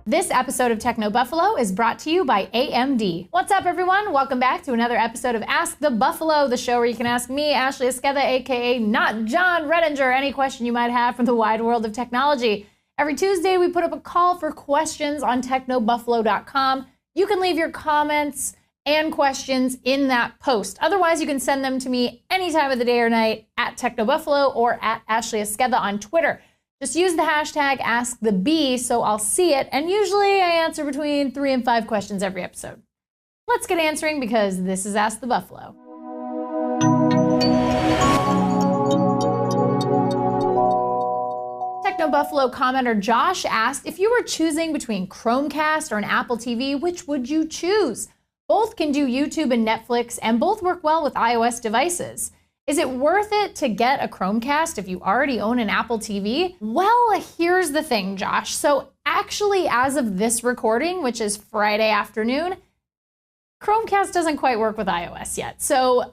This episode of Techno Buffalo is brought to you by AMD. What's up, everyone? Welcome back to another episode of Ask the Buffalo, the show where you can ask me, Ashley Esqueda, aka Not John Redinger, any question you might have from the wide world of technology. Every Tuesday, we put up a call for questions on technobuffalo.com. You can leave your comments and questions in that post. Otherwise, you can send them to me any time of the day or night at TechnoBuffalo or at Ashley Esqueda on Twitter. Just use the hashtag AskTheB so I'll see it, and usually I answer between 3 and 5 questions every episode. Let's get answering because this is Ask the Buffalo. Techno Buffalo commenter Josh asked, if you were choosing between Chromecast or an Apple TV, which would you choose? Both can do YouTube and Netflix, and both work well with iOS devices. Is it worth it to get a Chromecast if you already own an Apple TV? Well, here's the thing, Josh. So actually, as of this recording, which is Friday afternoon, Chromecast doesn't quite work with iOS yet. So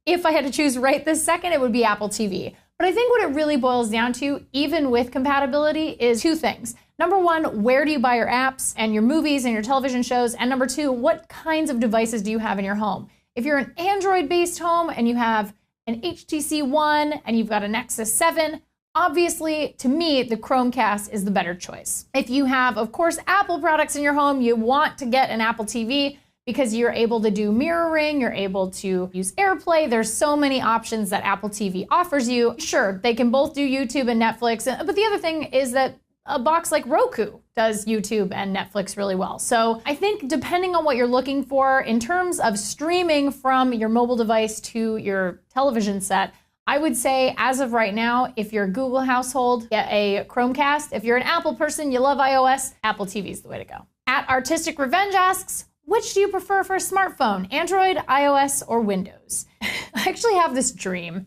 if I had to choose right this second, it would be Apple TV. But I think what it really boils down to, even with compatibility, is 2 things. Number 1, where do you buy your apps and your movies and your television shows? And number 2, what kinds of devices do you have in your home? If you're an Android-based home and you have an HTC One and you've got a Nexus 7, obviously, to me, the Chromecast is the better choice. If you have, of course, Apple products in your home, you want to get an Apple TV because you're able to do mirroring, you're able to use AirPlay. There's so many options that Apple TV offers you. Sure, they can both do YouTube and Netflix, but the other thing is that a box like Roku does YouTube and Netflix really well. So I think depending on what you're looking for in terms of streaming from your mobile device to your television set, I would say as of right now, if you're a Google household, get a Chromecast. If you're an Apple person, you love iOS, Apple TV is the way to go. At Artistic Revenge asks, which do you prefer for a smartphone, Android, iOS, or Windows? I actually have this dream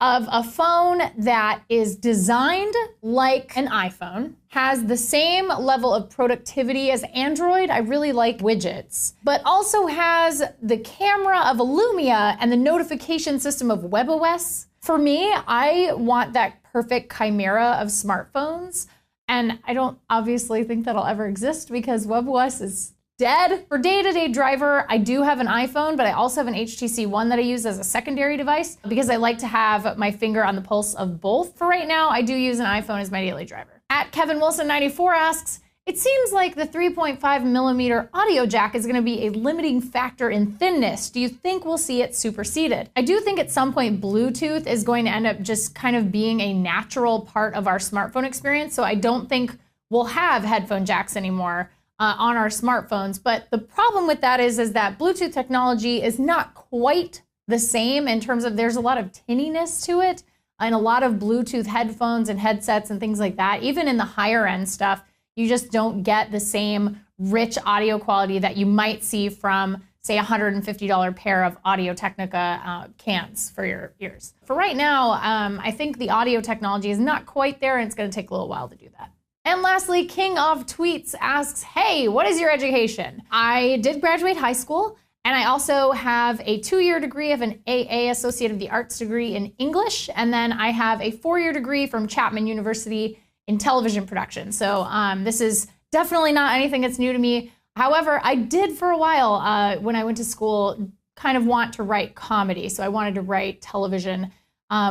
of a phone that is designed like an iPhone, has the same level of productivity as Android. I really like widgets, but also has the camera of a Lumia and the notification system of WebOS. For me, I want that perfect chimera of smartphones, and I don't obviously think that'll ever exist because WebOS is dead. For day-to-day driver, I do have an iPhone, but I also have an HTC One that I use as a secondary device because I like to have my finger on the pulse of both. For right now, I do use an iPhone as my daily driver. At Kevin Wilson 94 asks, it seems like the 3.5 millimeter audio jack is going to be a limiting factor in thinness. Do you think we'll see it superseded? I do think at some point Bluetooth is going to end up just kind of being a natural part of our smartphone experience. So I don't think we'll have headphone jacks anymore on our smartphones. But the problem with that is that Bluetooth technology is not quite the same in terms of there's a lot of tinniness to it and a lot of Bluetooth headphones and headsets and things like that. Even in the higher end stuff, you just don't get the same rich audio quality that you might see from, say, a $150 pair of Audio-Technica cans for your ears. For right now, I think the audio technology is not quite there, and it's going to take a little while to do that. And lastly, King of Tweets asks, hey, what is your education? I did graduate high school, and I also have a 2-year degree of an AA Associate of the Arts degree in English, and then I have a 4-year degree from Chapman University in television production. So this is definitely not anything that's new to me. However, I did for a while when I went to school kind of want to write comedy. So I wanted to write television,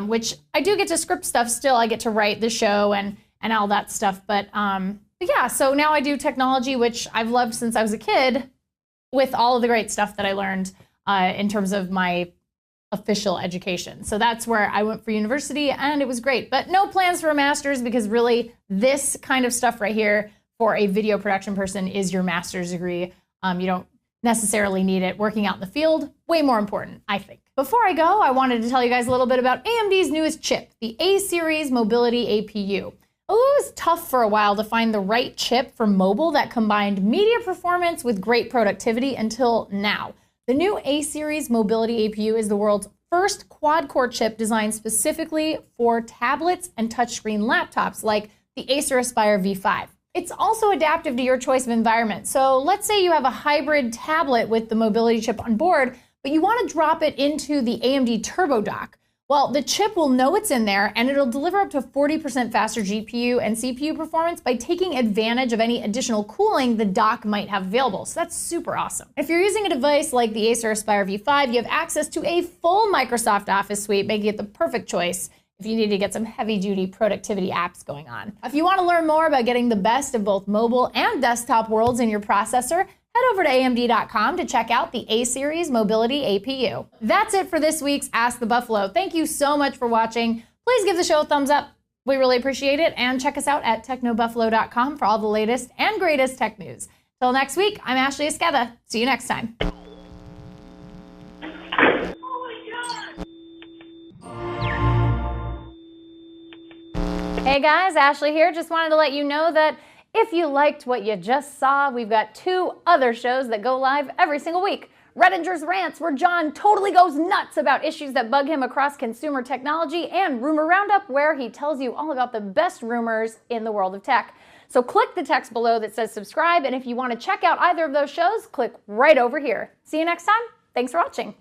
which I do get to script stuff still. I get to write the show and all that stuff. But yeah, so now I do technology, which I've loved since I was a kid, with all of the great stuff that I learned in terms of my official education. So that's where I went for university, and it was great. But no plans for a master's, because really this kind of stuff right here for a video production person is your master's degree. You don't necessarily need it. Working out in the field, way more important, I think. Before I go, I wanted to tell you guys a little bit about AMD's newest chip, the A-Series Mobility APU. It was tough for a while to find the right chip for mobile that combined media performance with great productivity until now. The new A-Series Mobility APU is the world's first quad-core chip designed specifically for tablets and touchscreen laptops like the Acer Aspire V5. It's also adaptive to your choice of environment. So let's say you have a hybrid tablet with the mobility chip on board, but you want to drop it into the AMD Turbo Dock. Well, the chip will know it's in there, and it'll deliver up to 40% faster GPU and CPU performance by taking advantage of any additional cooling the dock might have available. So that's super awesome. If you're using a device like the Acer Aspire V5, you have access to a full Microsoft Office suite, making it the perfect choice if you need to get some heavy-duty productivity apps going on. If you want to learn more about getting the best of both mobile and desktop worlds in your processor, head over to AMD.com to check out the A-Series Mobility APU. That's it for this week's Ask the Buffalo. Thank you so much for watching. Please give the show a thumbs up. We really appreciate it. And check us out at technobuffalo.com for all the latest and greatest tech news. Till next week, I'm Ashley Esqueda. See you next time. Hey guys, Ashley here. Just wanted to let you know that if you liked what you just saw, we've got 2 other shows that go live every single week. Redinger's Rants, where John totally goes nuts about issues that bug him across consumer technology, and Rumor Roundup, where he tells you all about the best rumors in the world of tech. So click the text below that says subscribe, and if you want to check out either of those shows, click right over here. See you next time. Thanks for watching.